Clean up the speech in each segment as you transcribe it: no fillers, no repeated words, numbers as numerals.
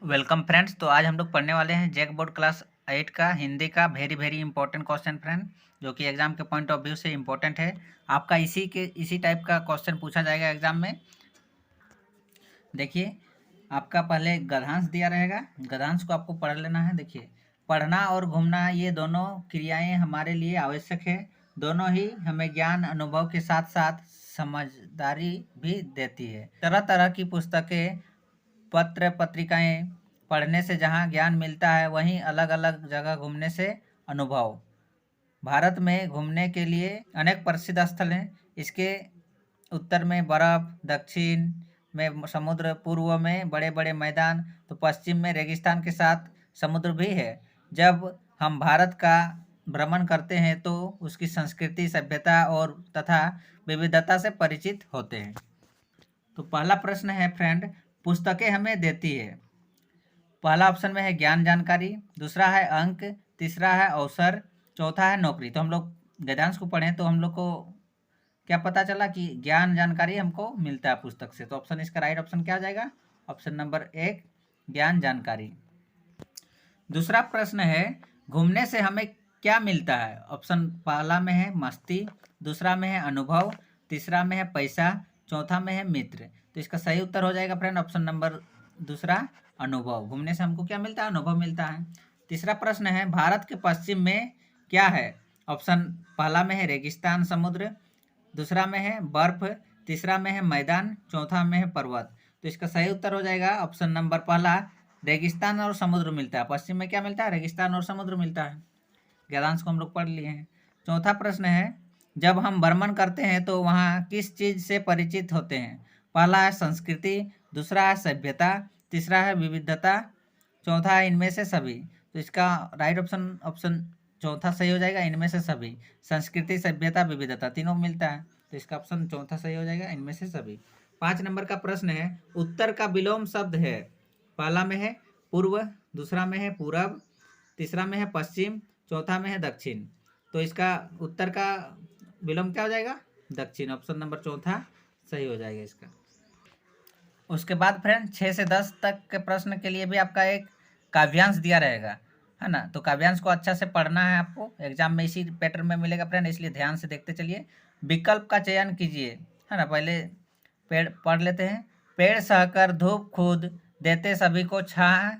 Welcome friends. तो आज हम लोग पढ़ने वाले हैं जैक बोर्ड क्लास 8 का हिंदी का वेरी इंपॉर्टेंट क्वेश्चन फ्रेंड, जो कि एग्जाम के पॉइंट ऑफ व्यू से इंपॉर्टेंट है। आपका इसी टाइप का क्वेश्चन पूछा जाएगा एग्जाम में। देखिए, आपका पहले गद्यांश दिया रहेगा, गद्यांश को आपको पढ़ लेना है। देखिए, पढ़ना और घूमना ये दोनों क्रियाएं हमारे लिए आवश्यक है। दोनों ही हमें ज्ञान अनुभव के साथ साथ समझदारी भी देती है। तरह तरह की पुस्तकें, पत्र पत्रिकाएं पढ़ने से जहाँ ज्ञान मिलता है, वहीं अलग अलग जगह घूमने से अनुभव। भारत में घूमने के लिए अनेक प्रसिद्ध स्थल हैं। इसके उत्तर में बर्फ, दक्षिण में समुद्र, पूर्व में बड़े बड़े मैदान, तो पश्चिम में रेगिस्तान के साथ समुद्र भी है। जब हम भारत का भ्रमण करते हैं तो उसकी संस्कृति, सभ्यता और तथा विविधता से परिचित होते हैं। तो पहला प्रश्न है फ्रेंड, पुस्तकें हमें देती है। पहला ऑप्शन में है ज्ञान जानकारी, दूसरा है अंक, तीसरा है अवसर, चौथा है नौकरी। तो हम लोग गद्यांश को पढ़ें तो हम लोग को क्या पता चला कि ज्ञान जानकारी हमको मिलता है पुस्तक से। तो ऑप्शन इसका राइट ऑप्शन क्या हो जाएगा? ऑप्शन नंबर 1, ज्ञान जानकारी। दूसरा प्रश्न है, घूमने से हमें क्या मिलता है? ऑप्शन पहला में है मस्ती, दूसरा में है अनुभव, तीसरा में है पैसा, चौथा में है मित्र। तो इसका सही उत्तर हो जाएगा फ्रेंड ऑप्शन नंबर दूसरा, अनुभव। घूमने से हमको क्या मिलता है? अनुभव मिलता है। तीसरा प्रश्न है, भारत के पश्चिम में क्या है? ऑप्शन पहला में है रेगिस्तान, समुद्र, दूसरा में है बर्फ, तीसरा में है मैदान, चौथा में है पर्वत। तो इसका सही उत्तर हो जाएगा ऑप्शन नंबर पहला, रेगिस्तान और समुद्र मिलता है। पश्चिम में क्या मिलता है? रेगिस्तान और समुद्र मिलता है। गद्यांश को हम लोग पढ़ लिए हैं। चौथा प्रश्न है, जब हम भ्रमण करते हैं तो वहाँ किस चीज़ से परिचित होते हैं? पहला है संस्कृति, दूसरा है सभ्यता, तीसरा है विविधता, चौथा है इनमें से सभी। तो इसका राइट ऑप्शन ऑप्शन चौथा सही हो जाएगा, इनमें से सभी। संस्कृति, सभ्यता, विविधता तीनों मिलता है, तो इसका ऑप्शन चौथा सही हो जाएगा, इनमें से सभी। 5 नंबर का प्रश्न है, उत्तर का विलोम शब्द है। पहला में है पूर्व, दूसरा में है पूरब, तीसरा में है पश्चिम, चौथा में है दक्षिण। तो इसका उत्तर का विलोम क्या हो जाएगा? दक्षिण। ऑप्शन नंबर चौथा सही हो जाएगा इसका। उसके बाद फ्रेंड 6 से 10 तक के प्रश्न के लिए भी आपका एक काव्यांश दिया रहेगा, है ना। तो काव्यांश को अच्छा से पढ़ना है आपको, एग्जाम में इसी पैटर्न में मिलेगा फ्रेंड, इसलिए ध्यान से देखते चलिए। विकल्प का चयन कीजिए, है ना। पहले पेड़ पढ़ लेते हैं। पेड़ सहकर धूप खुद देते सभी को छाह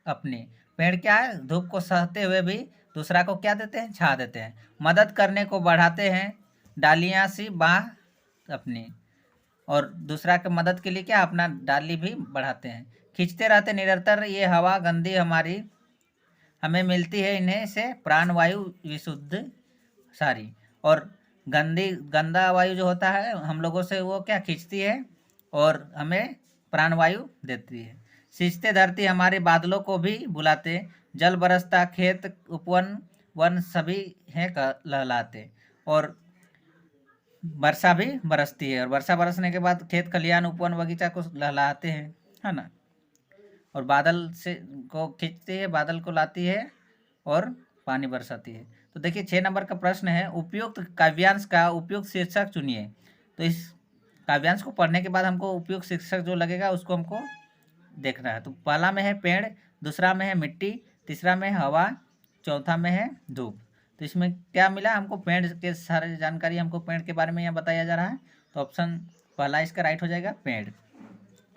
अपनी। पेड़ क्या है? धूप को सहते हुए भी दूसरा को क्या देते हैं? छा देते हैं। मदद करने को बढ़ाते हैं डालियाँ सी बाह अपनी, और दूसरा के मदद के लिए क्या? अपना डाली भी बढ़ाते हैं। खींचते रहते निरंतर ये हवा गंदी हमारी, हमें मिलती है इन्हें से प्राणवायु विशुद्ध सारी। और गंदा वायु जो होता है हम लोगों से, वो क्या खींचती है और हमें प्राणवायु देती है। सिंचते धरती हमारे बादलों को भी बुलाते, जल बरसता खेत उपवन वन सभी हैं लहलाते। और वर्षा भी बरसती है, और वर्षा बरसने के बाद खेत खलिहान उपवन बगीचा को लहलाते हैं, है ना। और बादल से को खींचती है, बादल को लाती है और पानी बरसाती है। तो देखिए 6 नंबर का प्रश्न है, उपयुक्त काव्यांश का उपयुक्त शीर्षक चुनिए। तो इस काव्यांश को पढ़ने के बाद हमको उपयुक्त शीर्षक जो लगेगा उसको हमको देखना है। तो पहला में है पेड़, दूसरा में है मिट्टी, तीसरा में है हवा, चौथा में है धूप। तो इसमें क्या मिला हमको? पेड़ के सारे जानकारी हमको पेड़ के बारे में यहाँ बताया जा रहा है। तो ऑप्शन पहला इसका राइट हो जाएगा, पेड़।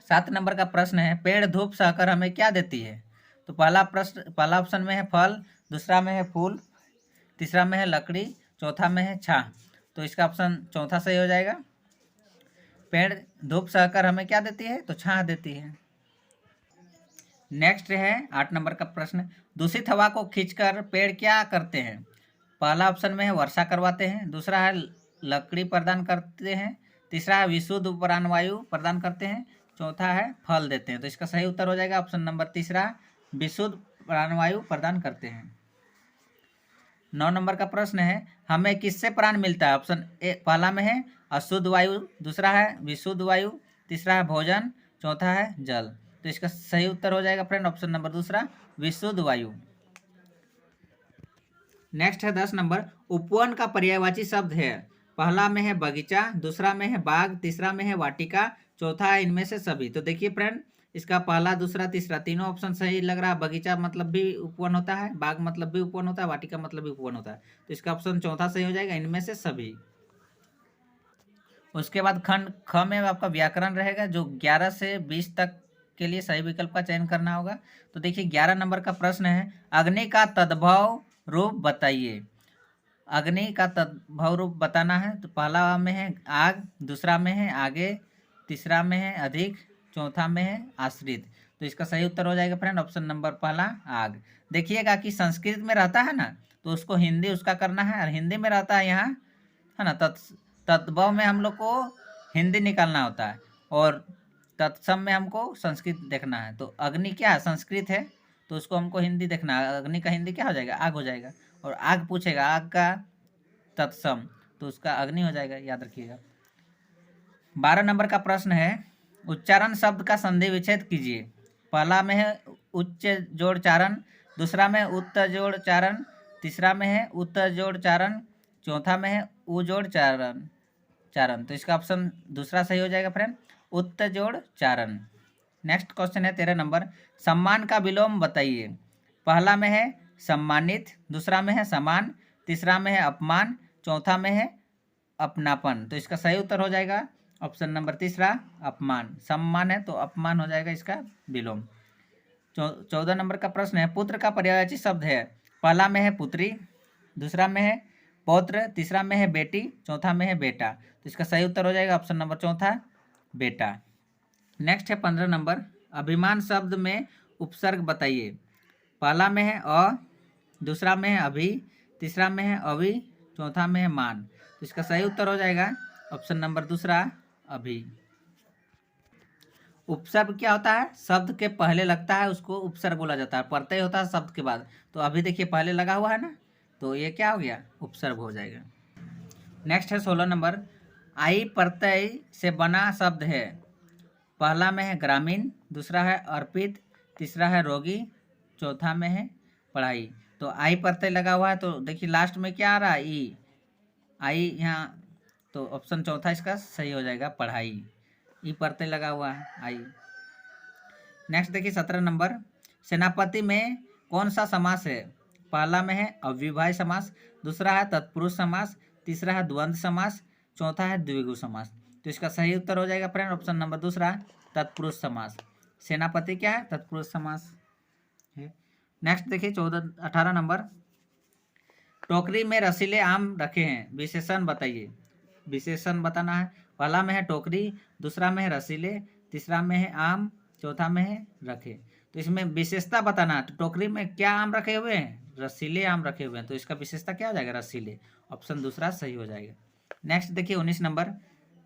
7 नंबर का प्रश्न है, पेड़ धूप सहकर हमें क्या देती है? तो पहला ऑप्शन में है फल, दूसरा में है फूल, तीसरा में है लकड़ी, चौथा में है छाह। तो इसका ऑप्शन चौथा सही हो जाएगा। पेड़ धूप सहकर हमें क्या देती है? तो छाह देती है। नेक्स्ट है 8 नंबर का प्रश्न, दूषित हवा को खींचकर पेड़ क्या करते हैं? पहला ऑप्शन में है वर्षा करवाते हैं, दूसरा है लकड़ी प्रदान करते हैं, तीसरा है विशुद्ध प्राणवायु प्रदान करते हैं, चौथा है फल देते हैं। तो इसका सही उत्तर हो जाएगा ऑप्शन नंबर तीसरा, विशुद्ध प्राणवायु प्रदान करते हैं। 9 नंबर का प्रश्न है, हमें किससे प्राण मिलता है? ऑप्शन ए पहला में है अशुद्ध वायु, दूसरा है विशुद्ध वायु, तीसरा है भोजन, चौथा है जल। तो इसका सही उत्तर हो जाएगा फ्रेंड ऑप्शन नंबर दूसरा, विशुद्ध वायु। नेक्स्ट है 10 नंबर, उपवन का पर्यायवाची शब्द है। पहला में है बगीचा, दूसरा में है बाग, तीसरा में है वाटिका, चौथा है इनमें से सभी। तो देखिए फ्रेंड, इसका पहला, दूसरा, तीसरा तीनों ऑप्शन सही लग रहा है। बगीचा मतलब भी उपवन होता है, बाग मतलब भी उपवन होता है, वाटिका मतलब भी उपवन होता है। तो इसका ऑप्शन चौथा सही हो जाएगा, इनमें से सभी। उसके बाद खंड ख में आपका व्याकरण रहेगा, जो 11 से 20 तक के लिए सही विकल्प का चयन करना होगा। तो देखिए 11 नंबर का प्रश्न है, अग्नि का तद्भव रूप बताइए। अग्नि का तद्भव रूप बताना है। तो पहला में है आग, दूसरा में है आगे, तीसरा में है अधिक, चौथा में है आश्रित। तो इसका सही उत्तर हो जाएगा फ्रेंड ऑप्शन नंबर पहला आग। देखिएगा कि संस्कृत में रहता है ना, तो उसको हिंदी उसका करना है, और हिंदी में रहता है यहाँ, है ना, तद्भव में हम लोग को हिंदी निकालना होता है, और तत्सम में हमको संस्कृत देखना है। तो अग्नि क्या है, संस्कृत है, तो उसको हमको हिंदी देखना है। अग्नि का हिंदी क्या हो जाएगा, आग हो जाएगा। और आग पूछेगा, आग का तत्सम, तो उसका अग्नि हो जाएगा, याद रखिएगा। 12 नंबर का प्रश्न है, उच्चारण शब्द का संधि विच्छेद कीजिए। पहला में है उच्च जोड़ चारण, दूसरा में उत्तर जोड़ चारण, तीसरा में है उत्तर जोड़ चारण, चौथा में है उ जोड़ चारण चारण। तो इसका ऑप्शन दूसरा सही हो जाएगा फ्रेंड, उत्तर जोड़ चारण। नेक्स्ट क्वेश्चन है 13 नंबर, सम्मान का विलोम बताइए। पहला में है सम्मानित, दूसरा में है समान, तीसरा में है अपमान, चौथा में है अपनापन। तो इसका सही उत्तर हो जाएगा ऑप्शन नंबर तीसरा, अपमान। सम्मान है तो अपमान हो जाएगा इसका विलोम। 14 नंबर का प्रश्न है, पुत्र का पर्यायवाची शब्द है। पहला में है पुत्री, दूसरा में है पौत्र, तीसरा में है बेटी, चौथा में है बेटा। तो इसका सही उत्तर हो जाएगा ऑप्शन नंबर चौथा, बेटा। नेक्स्ट है 15 नंबर, अभिमान शब्द में उपसर्ग बताइए। पहला में है अ, दूसरा में है अभि, तीसरा में है अवि, चौथा में है मान। तो इसका सही उत्तर हो जाएगा ऑप्शन नंबर दूसरा, अभि। उपसर्ग क्या होता है, शब्द के पहले लगता है उसको उपसर्ग बोला जाता है, प्रत्यय होता है शब्द के बाद। तो अभी देखिए पहले लगा हुआ है ना, तो ये क्या हो गया, उपसर्ग हो जाएगा। नेक्स्ट है 16 नंबर, आई प्रत्यय से बना शब्द है। पहला में है ग्रामीण, दूसरा है अर्पित, तीसरा है रोगी, चौथा में है पढ़ाई। तो आई प्रत्यय लगा हुआ है, तो देखिए लास्ट में क्या आ रहा है, ई, आई यहाँ, तो ऑप्शन चौथा इसका सही हो जाएगा, पढ़ाई। ई प्रत्यय लगा हुआ है, आई। नेक्स्ट देखिए 17 नंबर, सेनापति में कौन सा समास है। पहला में है अव्ययभावी समास, दूसरा है तत्पुरुष समास, तीसरा है द्वंद्व समास, चौथा है द्विगु समास। तो इसका सही उत्तर हो जाएगा फ्रेंड ऑप्शन नंबर दूसरा, तत्पुरुष समास। सेनापति क्या है, तत्पुरुष समास है। नेक्स्ट देखिए 18 नंबर, टोकरी में रसीले आम रखे हैं, विशेषण बताइए। विशेषण बताना है। पहला में है टोकरी, दूसरा में है रसीले, तीसरा में है आम, चौथा में है रखे। तो इसमें विशेषता बताना है। तो टोकरी में क्या आम रखे हुए हैं, रसीले आम रखे हुए हैं, तो इसका विशेषता क्या हो जाएगा, रसीले। ऑप्शन दूसरा सही हो जाएगा। नेक्स्ट देखिए 19 नंबर,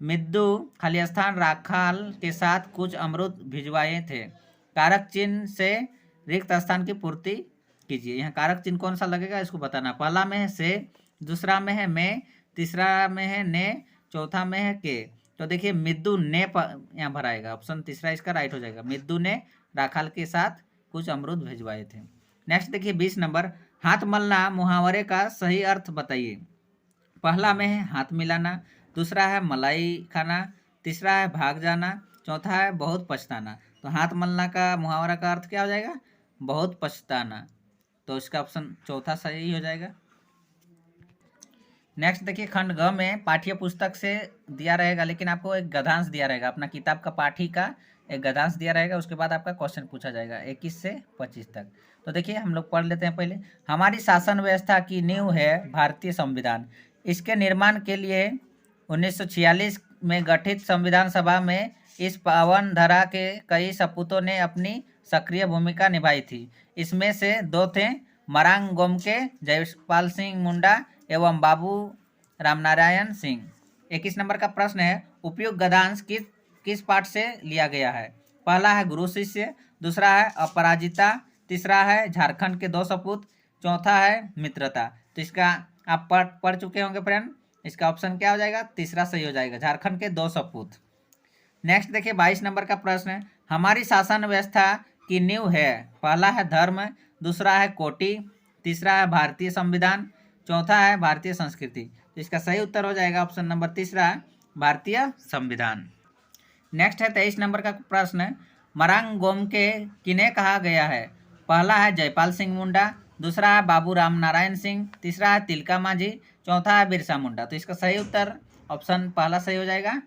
मिद्दू खाली स्थान राखाल के साथ कुछ अमृत भिजवाए थे, कारक चिन्ह से रिक्त स्थान की पूर्ति कीजिए। यहाँ कारक चिन्ह कौन सा लगेगा, इसको बताना। पहला में है से, दूसरा में है में, तीसरा में है ने, चौथा में है के। तो देखिए मिद्दू ने यहाँ भराएगा, ऑप्शन तीसरा इसका राइट हो जाएगा। मिद्दू ने राखाल के साथ कुछ अमरूद भिजवाए थे। नेक्स्ट देखिए 20 नंबर, हाथ मलना मुहावरे का सही अर्थ बताइए। पहला में है हाथ मिलाना, दूसरा है मलाई खाना, तीसरा है भाग जाना, चौथा है बहुत पछताना। तो हाथ मलना का मुहावरा का अर्थ क्या हो जाएगा, बहुत पछताना। तो इसका ऑप्शन चौथा सही हो जाएगा। नेक्स्ट देखिए खंड घ में पाठ्य पुस्तक से दिया रहेगा, लेकिन आपको एक गद्यांश दिया रहेगा, अपना किताब का पाठी का एक गद्यांश दिया रहेगा। उसके बाद आपका क्वेश्चन पूछा जाएगा 21 से 25 तक। तो देखिए हम लोग पढ़ लेते हैं पहले। हमारी शासन व्यवस्था की नींव है भारतीय संविधान। इसके निर्माण के लिए 1946 में गठित संविधान सभा में इस पावन धरा के कई सपूतों ने अपनी सक्रिय भूमिका निभाई थी। इसमें से दो थे मरांग गोमके, जयपाल सिंह मुंडा एवं बाबू रामनारायण सिंह। 21 नंबर का प्रश्न है, उपयुक्त गद्यांश किस पाठ से लिया गया है। पहला है गुरु शिष्य, दूसरा है अपराजिता, तीसरा है झारखंड के दो सपूत, चौथा है मित्रता। तो इसका आप पढ़ चुके होंगे फ्रेंड, इसका ऑप्शन क्या हो जाएगा, तीसरा सही हो जाएगा, झारखंड के दो सपूत। नेक्स्ट देखिए 22 नंबर का प्रश्न है, हमारी शासन व्यवस्था की नींव है। पहला है धर्म, दूसरा है कोटि, तीसरा है भारतीय संविधान, चौथा है भारतीय संस्कृति। तो इसका सही उत्तर हो जाएगा ऑप्शन नंबर तीसरा, भारतीय संविधान। नेक्स्ट है 23 नंबर का प्रश्न, मरांग गोम के किन्हें कहा गया है? पहला है जयपाल सिंह मुंडा, दूसरा है बाबू राम नारायण सिंह, तीसरा है तिलका मांझी, चौथा है बिरसा मुंडा। तो इसका सही उत्तर ऑप्शन पहला सही हो जाएगा,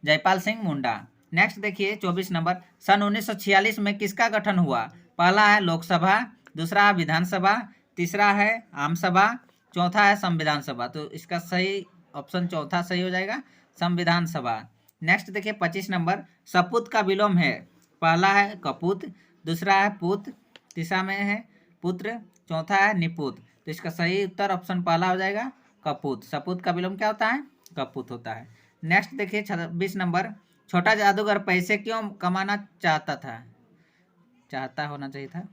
जयपाल सिंह मुंडा। नेक्स्ट देखिए 24 नंबर, सन 1946 में किसका गठन हुआ? पहला है लोकसभा, दूसरा है विधानसभा, तीसरा है आम सभा, चौथा है संविधान सभा। तो इसका सही ऑप्शन चौथा सही हो जाएगा, संविधान सभा। नेक्स्ट देखिए 25 नंबर, सपूत का विलोम है? पहला है कपूत, दूसरा है पूत, तीसरा में है पुत्र, चौथा है निपुत। तो इसका सही उत्तर ऑप्शन पहला हो जाएगा, कपूत। सपूत का विलोम क्या होता है? कपूत होता है। नेक्स्ट देखिए 26 नंबर, छोटा जादूगर पैसे क्यों कमाना चाहता होना चाहिए था?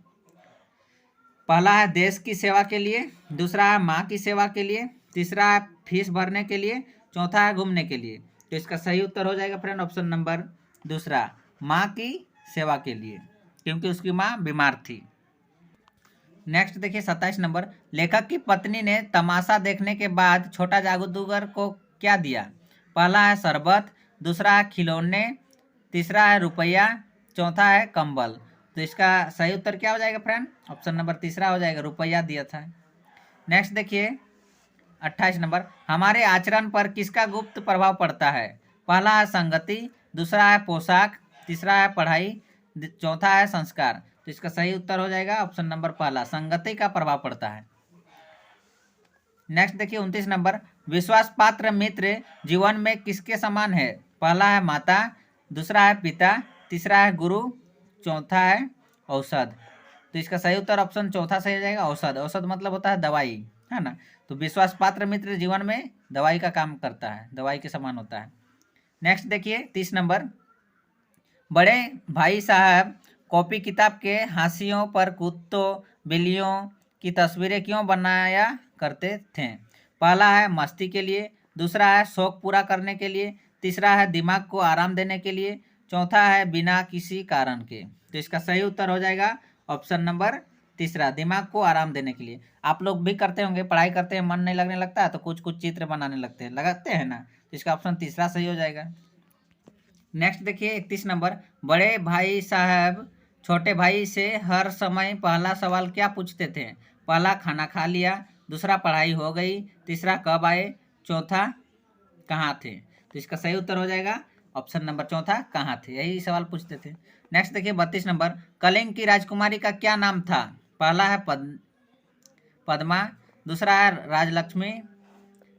पहला है देश की सेवा के लिए, दूसरा है माँ की सेवा के लिए, तीसरा है फीस भरने के लिए, चौथा है घूमने के लिए। तो इसका सही उत्तर हो जाएगा फ्रेंड ऑप्शन नंबर दूसरा, माँ की सेवा के लिए, क्योंकि उसकी माँ बीमार थी। नेक्स्ट देखिए 27 नंबर, लेखक की पत्नी ने तमाशा देखने के बाद छोटा जादूगर को क्या दिया? पहला है शरबत, दूसरा है खिलौने, तीसरा है रुपया, चौथा है कंबल। तो इसका सही उत्तर क्या हो जाएगा फ्रेंड? ऑप्शन नंबर तीसरा हो जाएगा, रुपया दिया था। नेक्स्ट देखिए 28 नंबर, हमारे आचरण पर किसका गुप्त प्रभाव पड़ता है? पहला है संगति, दूसरा है पोशाक, तीसरा है पढ़ाई, चौथा है संस्कार। तो इसका सही उत्तर हो जाएगा ऑप्शन नंबर पहला, संगति का प्रभाव पड़ता है। नेक्स्ट देखिए 29 नंबर, विश्वास पात्र मित्र जीवन में किसके समान है? पहला है माता, दूसरा है पिता, तीसरा है गुरु, चौथा है औषध। तो इसका सही उत्तर ऑप्शन चौथा सही हो जाएगा, औषध। औषध मतलब होता है दवाई, है ना। तो विश्वास पात्र मित्र जीवन में दवाई का काम करता है, दवाई के समान होता है। नेक्स्ट देखिए 30 नंबर, बड़े भाई साहब कॉपी किताब के हाशियों पर कुत्तों बिल्लियों की तस्वीरें क्यों बनाया करते थे? पहला है मस्ती के लिए, दूसरा है शौक पूरा करने के लिए, तीसरा है दिमाग को आराम देने के लिए, चौथा है बिना किसी कारण के। तो इसका सही उत्तर हो जाएगा ऑप्शन नंबर तीसरा, दिमाग को आराम देने के लिए। आप लोग भी करते होंगे, पढ़ाई करते हैं मन नहीं लगने लगता है तो कुछ कुछ चित्र बनाने लगते हैं, लगाते हैं ना। तो इसका ऑप्शन तीसरा सही हो जाएगा। नेक्स्ट देखिए 31 नंबर, बड़े भाई साहब छोटे भाई से हर समय पहला सवाल क्या पूछते थे? पहला खाना खा लिया, दूसरा पढ़ाई हो गई, तीसरा कब आए, चौथा कहाँ थे। तो इसका सही उत्तर हो जाएगा ऑप्शन नंबर चौथा, कहाँ थे, यही सवाल पूछते थे। नेक्स्ट देखिए 32 नंबर, कलिंग की राजकुमारी का क्या नाम था? पहला है पद्मा, दूसरा है राजलक्ष्मी,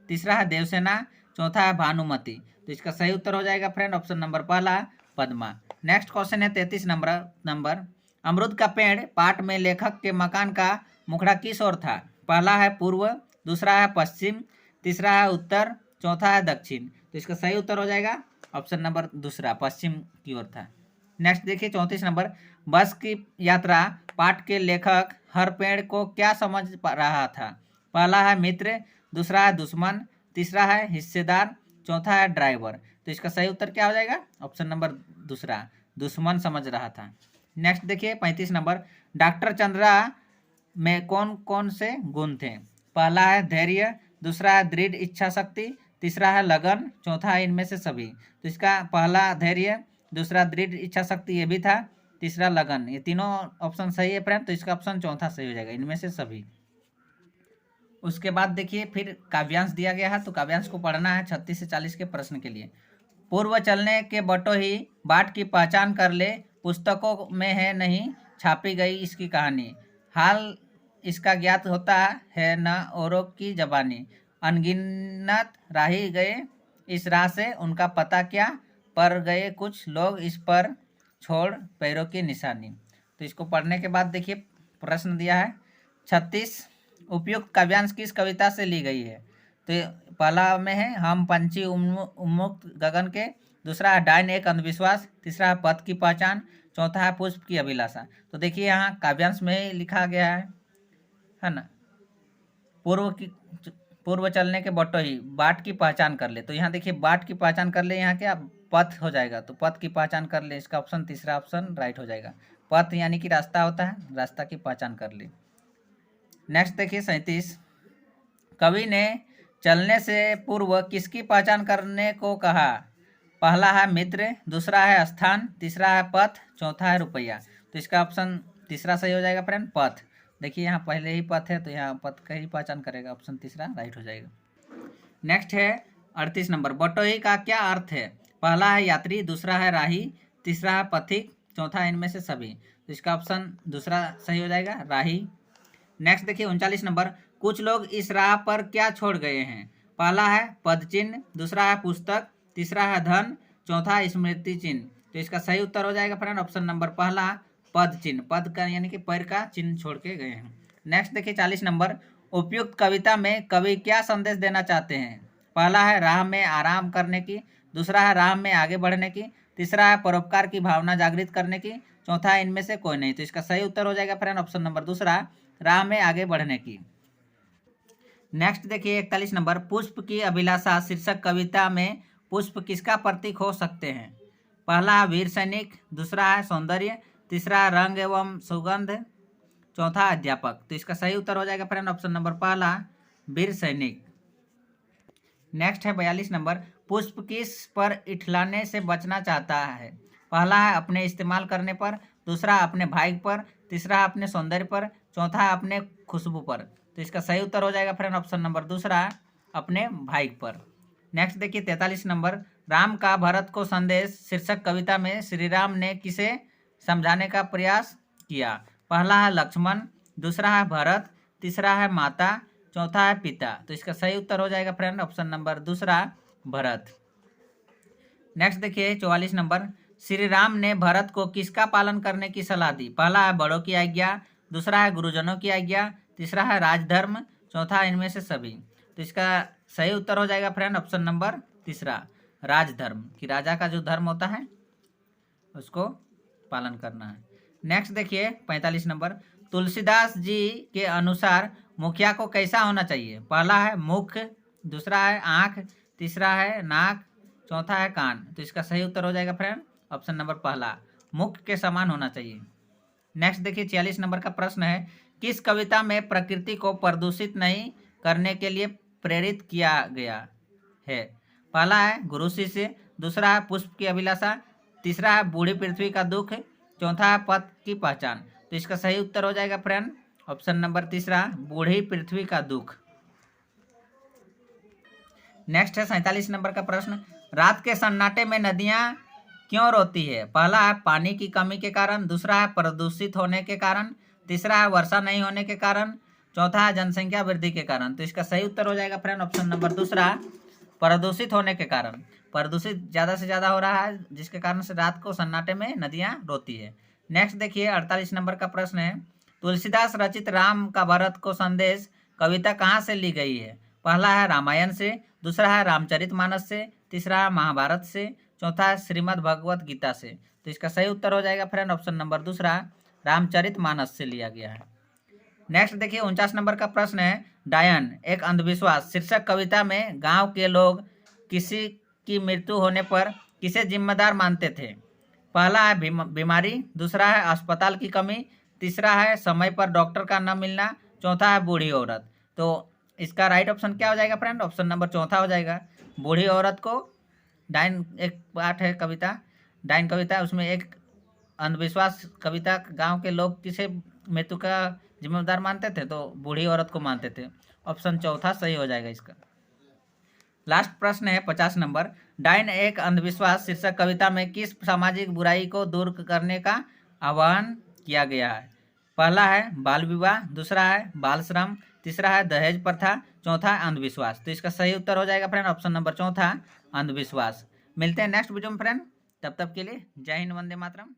तीसरा है देवसेना, चौथा है भानुमति। तो इसका सही उत्तर हो जाएगा फ्रेंड ऑप्शन नंबर पहला, पद्मा। नेक्स्ट क्वेश्चन है 33 नंबर, अमरूद का पेड़ पाठ में लेखक के मकान का मुखड़ा किस ओर था? पहला है पूर्व, दूसरा है पश्चिम, तीसरा है उत्तर, चौथा है दक्षिण। तो इसका सही उत्तर हो जाएगा ऑप्शन नंबर दूसरा, पश्चिम की ओर था। नेक्स्ट देखिए 34 नंबर, बस की यात्रा पाठ के लेखक हर पेड़ को क्या समझ रहा था? पहला है मित्र, दूसरा है दुश्मन, तीसरा है हिस्सेदार, चौथा है ड्राइवर। तो इसका सही उत्तर क्या हो जाएगा? ऑप्शन नंबर दूसरा, दुश्मन समझ रहा था। नेक्स्ट देखिए 35 नंबर, डॉक्टर चंद्रा में कौन कौन से गुण थे? पहला है धैर्य, दूसरा है दृढ़ इच्छा शक्ति, तीसरा है लगन, चौथा है इनमें से सभी। तो इसका पहला धैर्य, दूसरा दृढ़ इच्छा शक्ति ये भी था, तीसरा लगन, ये तीनों ऑप्शन सही है फ्रेंड। तो इसका ऑप्शन चौथा सही हो जाएगा, इनमें से सभी। उसके बाद देखिए फिर काव्यांश दिया गया है, तो काव्यांश को पढ़ना है 36 से 40 के प्रश्न के लिए। पूर्व चलने के बटो ही बाट की पहचान कर ले, पुस्तकों में है नहीं छापी गई इसकी कहानी, हाल इसका ज्ञात होता है न औरों की जबानी, अनगिनत राही गए इस राह से उनका पता क्या, पर गए कुछ लोग इस पर छोड़ पैरों की निशानी। तो इसको पढ़ने के बाद देखिए प्रश्न दिया है 36, उपयुक्त काव्यांश किस कविता से ली गई है? तो पहला में है हम पंछी उन्मुक्त गगन के, दूसरा है डायन एक अंधविश्वास, तीसरा है पथ की पहचान, चौथा है पुष्प की अभिलाषा। तो देखिए यहाँ काव्यांश में ही लिखा गया है ना, पूर्व चलने के बटो ही बाट की पहचान कर ले। तो यहाँ देखिए बाट की पहचान कर ले, यहाँ क्या पथ हो जाएगा, तो पथ की पहचान कर ले, इसका ऑप्शन तीसरा ऑप्शन राइट हो जाएगा। पथ यानी कि रास्ता होता है, रास्ता की पहचान कर ले। नेक्स्ट देखिए 37, कवि ने चलने से पूर्व किसकी पहचान करने को कहा? पहला है मित्र, दूसरा है स्थान, तीसरा है पथ, चौथा है रुपया। तो इसका ऑप्शन तीसरा सही हो जाएगा फ्रेंड, पथ। देखिए यहाँ पहले ही पथ है तो यहाँ पथ का ही पहचान करेगा, ऑप्शन तीसरा राइट हो जाएगा। नेक्स्ट है 38 नंबर, बटोही का क्या अर्थ है? पहला है यात्री, दूसरा है राही, तीसरा है पथिक, चौथा इनमें से सभी। तो इसका ऑप्शन दूसरा सही हो जाएगा, राही। नेक्स्ट देखिए 39 नंबर, कुछ लोग इस राह पर क्या छोड़ गए हैं? पहला है पदचिन्ह, दूसरा है पुस्तक, तीसरा है धन, चौथा स्मृति चिन्ह। तो इसका सही उत्तर हो जाएगा फ्रेंड ऑप्शन नंबर पहला, पद चिन्ह। पद का यानी कि पैर का चिन्ह छोड़ के गए हैं। नेक्स्ट देखिए 40 नंबर, उपयुक्त कविता में कवि क्या संदेश देना चाहते हैं? पहला है राह में आराम करने की, दूसरा है राह में आगे बढ़ने की, तीसरा है परोपकार की भावना जागृत करने की, चौथा इनमें से कोई नहीं। तो इसका सही उत्तर हो जाएगा फ्रेंड ऑप्शन नंबर दूसरा, राह में आगे बढ़ने की। नेक्स्ट देखिए 41 नंबर, पुष्प की अभिलाषा शीर्षक कविता में पुष्प किसका प्रतीक हो सकते हैं? पहला वीर सैनिक, दूसरा है सौंदर्य, तीसरा रंग एवं सुगंध, चौथा अध्यापक। तो इसका सही उत्तर हो जाएगा फ्रेंड ऑप्शन नंबर पहला, वीर सैनिक। नेक्स्ट है 42 नंबर, पुष्प किस पर इठलाने से बचना चाहता है? पहला है अपने इस्तेमाल करने पर, दूसरा अपने भाई पर, तीसरा अपने सौंदर्य पर, चौथा अपने खुशबू पर। तो इसका सही उत्तर हो जाएगा फ्रेंड ऑप्शन नंबर दूसरा, अपने भाई पर। नेक्स्ट देखिए 43 नंबर, राम का भरत को संदेश शीर्षक कविता में श्री राम ने किसे समझाने का प्रयास किया? पहला है लक्ष्मण, दूसरा है भरत, तीसरा है माता, चौथा है पिता। तो इसका सही उत्तर हो जाएगा फ्रेंड ऑप्शन नंबर दूसरा, भरत। नेक्स्ट देखिए 44 नंबर, श्री राम ने भरत को किसका पालन करने की सलाह दी? पहला है बड़ों की आज्ञा, दूसरा है गुरुजनों की आज्ञा, तीसरा है राजधर्म, चौथा इनमें से सभी। तो इसका सही उत्तर हो जाएगा फ्रेंड ऑप्शन नंबर तीसरा, राजधर्म, कि राजा का जो धर्म होता है उसको पालन करना है। नेक्स्ट देखिए 45 नंबर, तुलसीदास जी के अनुसार मुखिया को कैसा होना चाहिए? पहला है मुख, दूसरा है आँख, तीसरा है नाक, चौथा है कान। तो इसका सही उत्तर हो जाएगा फ्रेंड ऑप्शन नंबर पहला, मुख के समान होना चाहिए। नेक्स्ट देखिए 46 नंबर का प्रश्न है, किस कविता में प्रकृति को प्रदूषित नहीं करने के लिए प्रेरित किया गया है? पहला है गुरु शिष्य, दूसरा है पुष्प की अभिलाषा, तीसरा है बूढ़ी पृथ्वी का दुख, चौथा है पथ की पहचान। तो इसका सही उत्तर हो जाएगा फ्रेंड ऑप्शन नंबर तीसरा, बूढ़ी पृथ्वी का दुख। नेक्स्ट है 47 नंबर का प्रश्न, रात के सन्नाटे में नदियां क्यों रोती है? पहला है पानी की कमी के कारण, दूसरा है प्रदूषित होने के कारण, तीसरा है वर्षा नहीं होने के कारण, चौथा है जनसंख्या वृद्धि के कारण। तो इसका सही उत्तर हो जाएगा फ्रेंड ऑप्शन नंबर दूसरा, प्रदूषित होने के कारण। प्रदूषित ज़्यादा से ज़्यादा हो रहा है जिसके कारण से रात को सन्नाटे में नदियाँ रोती है। नेक्स्ट देखिए 48 नंबर का प्रश्न है, तुलसीदास रचित राम का भरत को संदेश कविता कहाँ से ली गई है? पहला है रामायण से, दूसरा है रामचरितमानस से, तीसरा है महाभारत से, चौथा है श्रीमद् भगवत गीता से। तो इसका सही उत्तर हो जाएगा फ्रेंड ऑप्शन नंबर दूसरा, रामचरितमानस से लिया गया है। नेक्स्ट देखिए 49 नंबर का प्रश्न है, डायन एक अंधविश्वास शीर्षक कविता में गांव के लोग किसी की मृत्यु होने पर किसे जिम्मेदार मानते थे? पहला है बीमारी, दूसरा है अस्पताल की कमी, तीसरा है समय पर डॉक्टर का न मिलना, चौथा है बूढ़ी औरत। तो इसका राइट ऑप्शन क्या हो जाएगा फ्रेंड ऑप्शन नंबर चौथा हो जाएगा, बूढ़ी औरत को डायन एक पाठ है कविता, डायन कविता, उसमें एक अंधविश्वास कविता गांव के लोग किसे मृत्यु का जिम्मेदार मानते थे? तो बूढ़ी औरत को मानते थे। ऑप्शन चौथा सही हो जाएगा इसका। लास्ट प्रश्न है 50 नंबर, डायन एक अंधविश्वास शीर्षक कविता में किस सामाजिक बुराई को दूर करने का आह्वान किया गया है? पहला है बाल विवाह, दूसरा है बाल श्रम, तीसरा है दहेज प्रथा, चौथा है अंधविश्वास। तो इसका सही उत्तर हो जाएगा फ्रेंड ऑप्शन नंबर चौथा, अंधविश्वास। मिलते हैं नेक्स्ट वीडियो में फ्रेंड, तब तक के लिए जय हिंद, वंदे मातरम।